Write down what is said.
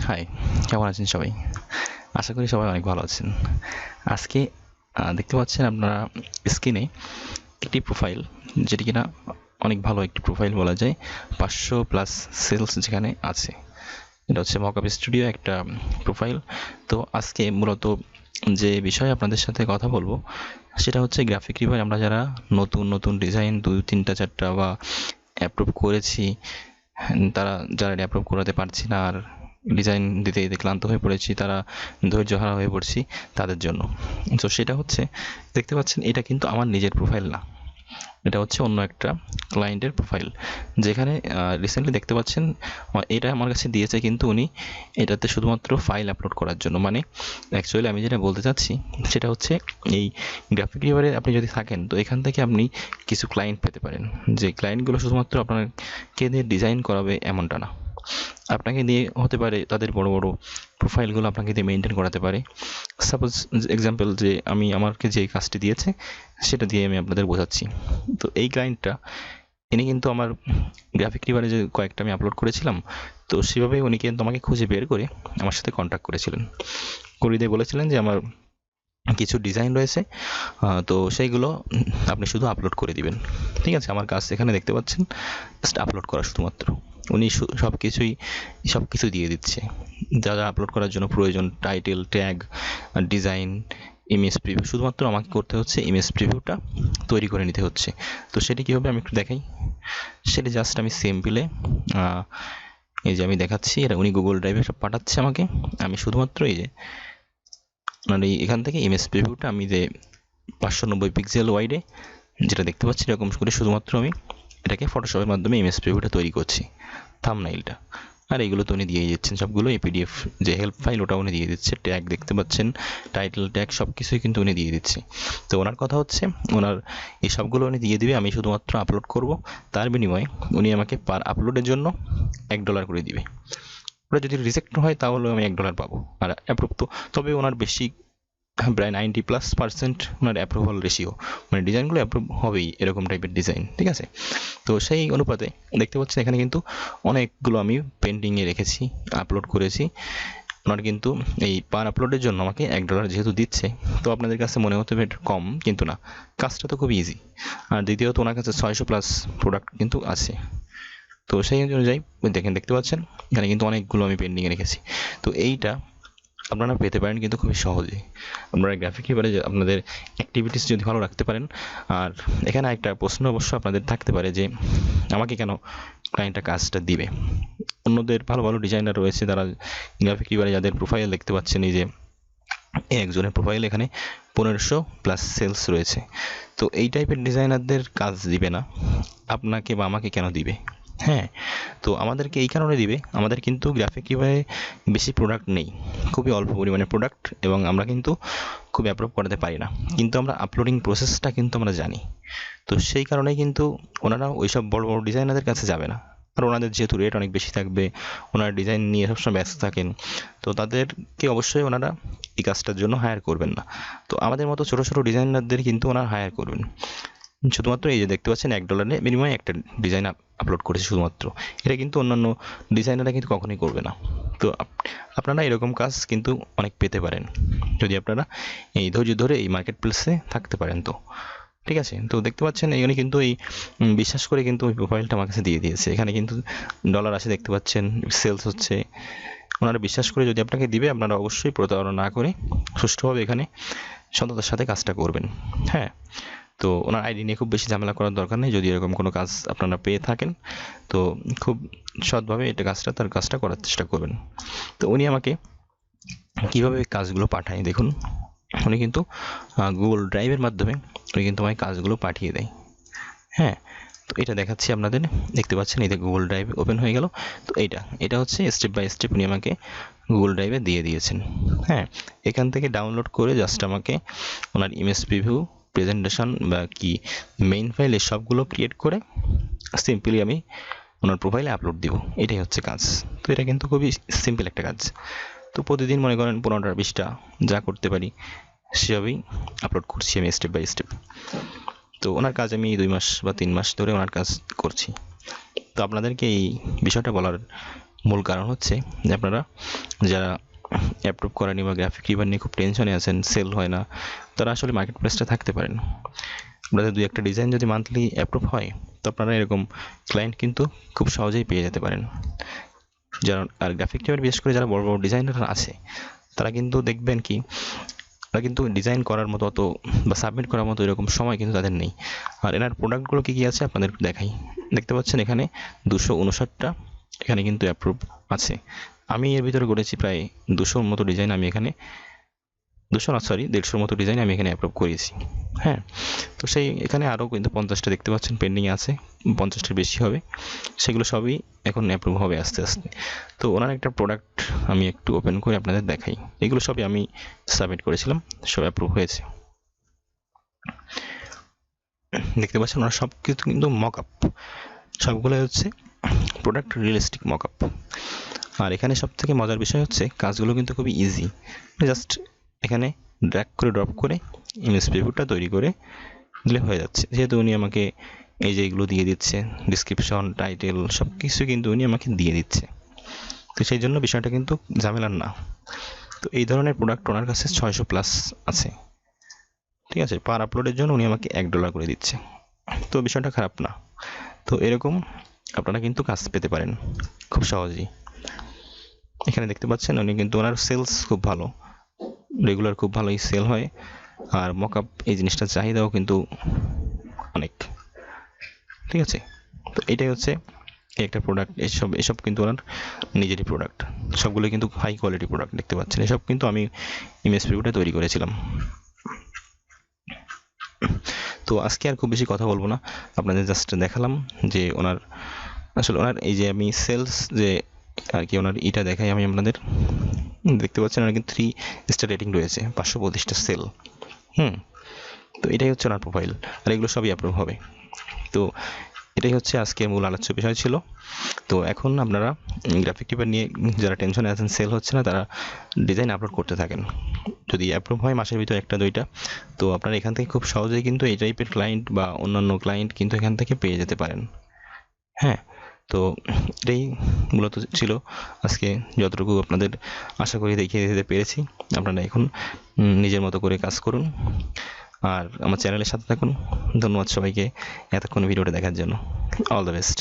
High, কেমন আছেন সবাই? আশা করি সবাই অনেক ভালো আছেন। আজকে দেখতে পাচ্ছেন আপনারা স্ক্রিনে একটি প্রোফাইল, যেটি কিনা অনেক ভালো একটি প্রোফাইল বলা যায়। 500 প্লাস সেলস যেখানে আছে, এটা হচ্ছে মকআপ স্টুডিও একটা প্রোফাইল। তো আজকে মূলত যে বিষয়ে আপনাদের সাথে কথা বলবো সেটা হচ্ছে গ্রাফিক রিভার। আমরা যারা নতুন নতুন ডিজাইন 2, 3, 4টা বা অ্যাপ্রুভ করেছি, তারা যারা অ্যাপ্রুভ করাতে পারছি না আর ডিজাইন দিতে দিতে ক্লান্ত হয়ে পড়েছি, তারা ধৈর্যহারা হয়ে পড়ছি, তাদের জন্য। তো সেটা হচ্ছে, দেখতে পাচ্ছেন এটা কিন্তু আমার নিজের প্রোফাইল না, এটা হচ্ছে অন্য একটা ক্লায়েন্টের প্রোফাইল, যেখানে রিসেন্টলি দেখতে পাচ্ছেন এটা আমার কাছে দিয়েছে, কিন্তু উনি এটাতে শুধুমাত্র ফাইল আপলোড করার জন্য। মানে অ্যাকচুয়ালি আমি যেটা বলতে চাচ্ছি সেটা হচ্ছে, এই গ্রাফিক রিভারে আপনি যদি থাকেন তো এখান থেকে আপনি কিছু ক্লায়েন্ট পেতে পারেন, যে ক্লায়েন্টগুলো শুধুমাত্র আপনাকে দিয়ে ডিজাইন করাবে এমনটা না, আপনাকে দিয়ে হতে পারে তাদের বড় বড় প্রোফাইলগুলো আপনাকে দিয়ে মেনটেন করাতে পারে। সাপোজ এক্সাম্পল, যে আমাকে যে কাজটি দিয়েছে সেটা দিয়ে আমি আপনাদের বোঝাচ্ছি। তো এই ক্লায়েন্টটা, ইনি কিন্তু আমার গ্রাফিক রিভারে যে কয়েকটা আমি আপলোড করেছিলাম, তো সেভাবেই উনি কিন্তু আমাকে খুঁজে বের করে আমার সাথে কন্ট্যাক্ট করেছিলেন, করে দিয়ে বলেছিলেন যে আমার কিছু ডিজাইন রয়েছে, তো সেইগুলো আপনি শুধু আপলোড করে দিবেন। ঠিক আছে, আমার কাজ এখানে দেখতে পাচ্ছেন, জাস্ট আপলোড করা শুধুমাত্র। উনি সব কিছু দিয়ে দিচ্ছে, যা যা আপলোড করার জন্য প্রয়োজন, title, tag, design, image preview. শুধুমাত্র আমাকে করতে হচ্ছে ইমেজ প্রিভিউটা তৈরি করে নিতে হচ্ছে। তো সেটি কীভাবে আমি একটু দেখাই। সেটি জাস্ট আমি সিম্পলে, এই যে আমি দেখাচ্ছি, এটা উনি গুগল ড্রাইভে সব পাঠাচ্ছে আমাকে। আমি শুধুমাত্র এই যে মানে এখান থেকে ইমেজ প্রিভিউটা আমি যে 590 পিক্সেল ওয়াইডে যেটা দেখতে পাচ্ছি, এরকম করে শুধুমাত্র আমি এটাকে ফটোশপের মাধ্যমে ইমেজ প্রিভিউটা তৈরি করছি, থাম্বনেইলটা। আর এইগুলো তো উনি দিয়ে দিচ্ছেন সবগুলো, এই পিডিএফ যে হেল্প ফাইল ওটা উনি দিয়ে দিচ্ছে, ট্যাগ দেখতে পাচ্ছেন, টাইটেল ট্যাগ সব কিছুই কিন্তু উনি দিয়ে দিচ্ছে। তো ওনার কথা হচ্ছে, ওনার এই সবগুলো উনি দিয়ে দিবে, আমি শুধুমাত্র আপলোড করব। তার বিনিময়ে উনি আমাকে পার আপলোডের জন্য $1 করে দিবে। ওটা যদি রিজেক্ট হয় তাহলে আমি $1 পাবো, আর অ্যাপ্রুভ তো, তবে ওনার বেশি প্রায় 90+% ওনার অ্যাপ্রুভাল রেশিও, মানে ডিজাইনগুলো অ্যাপ্রুভ হবেই, এরকম টাইপের ডিজাইন। ঠিক আছে, তো সেই অনুপাতে দেখতে পাচ্ছেন এখানে কিন্তু অনেকগুলো আমি পেন্ডিংয়ে রেখেছি, আপলোড করেছি। ওনার কিন্তু এই পার আপলোডের জন্য আমাকে $1 যেহেতু দিচ্ছে, তো আপনাদের কাছে মনে হতে পারে কম, কিন্তু না, কাজটা তো খুব ইজি। আর দ্বিতীয়ত ওনার কাছে 600+ প্রোডাক্ট কিন্তু আছে। তো সেই অনুযায়ী দেখতে পাচ্ছেন এখানে কিন্তু অনেকগুলো আমি পেন্ডিংয়ে রেখেছি। তো এইটা আপনারা পেতে পারেন কিন্তু খুবই সহজে। আপনারা গ্রাফিক রিভারে আপনাদের অ্যাক্টিভিটিস যদি ভালো রাখতে পারেন। আর এখানে একটা প্রশ্ন অবশ্য আপনাদের থাকতে পারে যে আমাকে কেন ক্লায়েন্টটা কাজটা দিবে। অন্যদের ভালো ভালো ডিজাইনার রয়েছে, তারা গ্রাফিক রিভারে যাদের প্রোফাইল দেখতে পাচ্ছেন, এই যে একজনের প্রোফাইল এখানে 1500+ সেলস রয়েছে। তো এই টাইপের ডিজাইনারদের কাজ দিবে না, আপনাকে বা আমাকে কেন দিবে? হ্যাঁ, তো আমাদেরকে এই কারণে দিবে, আমাদের কিন্তু গ্রাফিক রিভারে বেশি প্রোডাক্ট নেই, খুবই অল্প পরিমাণে প্রোডাক্ট, এবং আমরা কিন্তু খুব অ্যাপ্রুভ করাতে পারি না, কিন্তু আমরা আপলোডিং প্রসেসটা কিন্তু আমরা জানি। তো সেই কারণেই কিন্তু ওনারা ওইসব বড় বড় ডিজাইনারদের কাছে যাবে না। আর ওনাদের যেহেতু রেট অনেক বেশি থাকবে, ওনারা ডিজাইন নিয়ে সবসময় ব্যস্ত থাকেন, তো তাদেরকে অবশ্যই ওনারা এই কাজটার জন্য হায়ার করবেন না। তো আমাদের মতো ছোটো ছোটো ডিজাইনারদের কিন্তু ওনারা হায়ার করবেন। শুধুমাত্র এই যে দেখতে পাচ্ছেন $1 বিনিময়ে একটা ডিজাইন আপলোড করেছে শুধুমাত্র, এটা কিন্তু অন্যান্য ডিজাইনাররা কিন্তু কখনোই করবে না। তো আপনারা এরকম কাজ কিন্তু অনেক পেতে পারেন, যদি আপনারা এই ধৈর্য ধরে এই মার্কেট প্লেসে থাকতে পারেন। তো ঠিক আছে, তো দেখতে পাচ্ছেন এখানে কিন্তু এই বিশ্বাস করে কিন্তু ওই প্রোফাইলটা আমার কাছে দিয়ে দিয়েছে, এখানে কিন্তু ডলার আসে দেখতে পাচ্ছেন, সেলস হচ্ছে। ওনারা বিশ্বাস করে যদি আপনাকে দিবে, আপনারা অবশ্যই প্রতারণা না করে সুষ্ঠুভাবে এখানে সততার সাথে কাজটা করবেন। হ্যাঁ, তো ওনার আইডি নিয়ে খুব বেশি ঝামেলা করার দরকার নেই। যদি এরকম কোনো কাজ আপনারা পেয়ে থাকেন, তো খুব সৎভাবে তার কাজটা করার চেষ্টা করবেন। তো উনি আমাকে কীভাবে কাজগুলো পাঠায় দেখুন, উনি কিন্তু গুগল ড্রাইভের মাধ্যমে উনি কিন্তু আমাকে কাজগুলো পাঠিয়ে দেয়। হ্যাঁ, তো এটা দেখাচ্ছি আপনাদের, দেখতে পাচ্ছেন এই যে গুগল ড্রাইভ ওপেন হয়ে গেল। তো এটা হচ্ছে স্টেপ বাই স্টেপ উনি আমাকে গুগল ড্রাইভে দিয়ে দিয়েছেন। হ্যাঁ, এখান থেকে ডাউনলোড করে জাস্ট আমাকে ওনার ইমেজ প্রিভিউ, প্রেজেন্টেশন বা কি মেইন ফাইল, এই সবগুলো ক্রিয়েট করে সিম্পলি আমি ওনার প্রোফাইলে আপলোড দিব, এটাই হচ্ছে কাজ। তো এটা কিন্তু খুবই সিম্পল একটা কাজ। তো প্রতিদিন মনে করেন 15টা 20টা যা করতে পারি সেভাবেই আপলোড করছি আমি স্টেপ বাই স্টেপ। তো ওনার কাজ আমি 2 মাস বা 3 মাস ধরে ওনার কাজ করছি। তো আপনাদেরকে এই বিষয়টা বলার মূল কারণ হচ্ছে যে আপনারা যারা অ্যাপ্রুভ করেনি বা গ্রাফিক্রিভার নিয়ে খুব টেনশনে আছেন, সেল হয় না, তারা আসলে মার্কেট প্লেসটা থাকতে পারেন। আপনাদের 2-1টা ডিজাইন যদি মান্থলি অ্যাপ্রুভ হয়, তো আপনারা এরকম ক্লায়েন্ট কিন্তু খুব সহজেই পেয়ে যেতে পারেন। যারা আর গ্রাফিক্রিভার বিশেষ করে যারা বড় বড় ডিজাইনার আছে, তারা কিন্তু দেখবেন কি, তারা কিন্তু ডিজাইন করার মতো অত বা সাবমিট করার মতো এরকম সময় কিন্তু তাদের নেই। আর এনার প্রোডাক্টগুলো কী কী আছে আপনাদের দেখাই। দেখতে পাচ্ছেন এখানে 259টা এখানে কিন্তু অ্যাপ্রুভ আছে। আমি এর ভিতরে করেছি প্রায় 200-র মতো ডিজাইন, আমি এখানে 200 না, সরি 150-র মতো ডিজাইন আমি এখানে অ্যাপ্রুভ করিয়েছি। হ্যাঁ, তো সেই এখানে আরও কিন্তু 50টা দেখতে পাচ্ছেন পেন্ডিং আছে, 50টার বেশি হবে। সেগুলো সবই এখন অ্যাপ্রুভ হবে আস্তে আস্তে। তো ওনার একটা প্রোডাক্ট আমি একটু ওপেন করে আপনাদের দেখাই। এগুলো সবই আমি সাবমিট করেছিলাম, সব অ্যাপ্রুভ হয়েছে। দেখতে পাচ্ছেন ওনার সব কিছু কিন্তু মক আপ, সবগুলো হচ্ছে প্রোডাক্ট রিয়েলিস্টিক মক আপ। আর এখানে সব থেকে মজার বিষয় হচ্ছে কাজগুলো কিন্তু খুবই ইজি। জাস্ট এখানে ড্র্যাগ করে ড্রপ করে ইমেজ প্রিভিউটা তৈরি করে দিলে হয়ে যাচ্ছে। যেহেতু উনি আমাকে এই যে এগুলো দিয়ে দিচ্ছে, ডিসক্রিপশন, টাইটেল সব কিছু কিন্তু উনি আমাকে দিয়ে দিচ্ছে। তো সেই জন্য বিষয়টা কিন্তু ঝামেলার না। তো এই ধরনের প্রোডাক্ট ওনার কাছে 600+ আছে। ঠিক আছে, পার আপলোডের জন্য উনি আমাকে $1 করে দিচ্ছে। তো বিষয়টা খারাপ না। তো এরকম আপনারা কিন্তু কাজ পেতে পারেন খুব সহজেই। এখানে দেখতে পাচ্ছেন উনি কিন্তু ওনার সেলস খুব ভালো, রেগুলার খুব ভালোই সেল হয়। আর মকআপ এই জিনিসটার চাহিদাও কিন্তু অনেক। ঠিক আছে, তো এটাই হচ্ছে একটা প্রোডাক্ট। এসব কিন্তু ওনার নিজেরই প্রোডাক্ট, সবগুলো কিন্তু হাই কোয়ালিটি প্রোডাক্ট। দেখতে পাচ্ছেন এসব কিন্তু আমি ইমেজ প্রিভিউটা তৈরি করেছিলাম। তো আজকে আর খুব বেশি কথা বলবো না, আপনাদের জাস্ট দেখালাম যে ওনার আসলে ওনার এই যে আমি সেলস যে আর কি ওনার এটা দেখাই আমি আপনাদের। দেখতে পাচ্ছেন ওনার কিন্তু 3 স্টার রেটিং রয়েছে, 525টা সেল। তো এটাই হচ্ছে ওনার প্রোফাইল, আর এগুলো সবই অ্যাপ্রুভ হবে। তো এটাই হচ্ছে আজকের মূল আলোচ্য বিষয় ছিল। তো এখন আপনারা গ্রাফিক্রিভার নিয়ে যারা টেনশনে আছেন, সেল হচ্ছে না, তারা ডিজাইন আপলোড করতে থাকেন। যদি অ্যাপ্রুভ হয় মাসের ভিতরে 1-2টা, তো আপনারা এখান থেকে খুব সহজেই কিন্তু এই টাইপের ক্লায়েন্ট বা অন্যান্য ক্লায়েন্ট কিন্তু এখান থেকে পেয়ে যেতে পারেন। হ্যাঁ, তো এটাই মূলত ছিল আজকে, যতটুকু আপনাদের আশা করি দেখিয়ে দিতে পেরেছি। আপনারা এখন নিজের মতো করে কাজ করুন আর আমার চ্যানেলের সাথে থাকুন। ধন্যবাদ সবাইকে এতক্ষণ ভিডিওটা দেখার জন্য। All the best.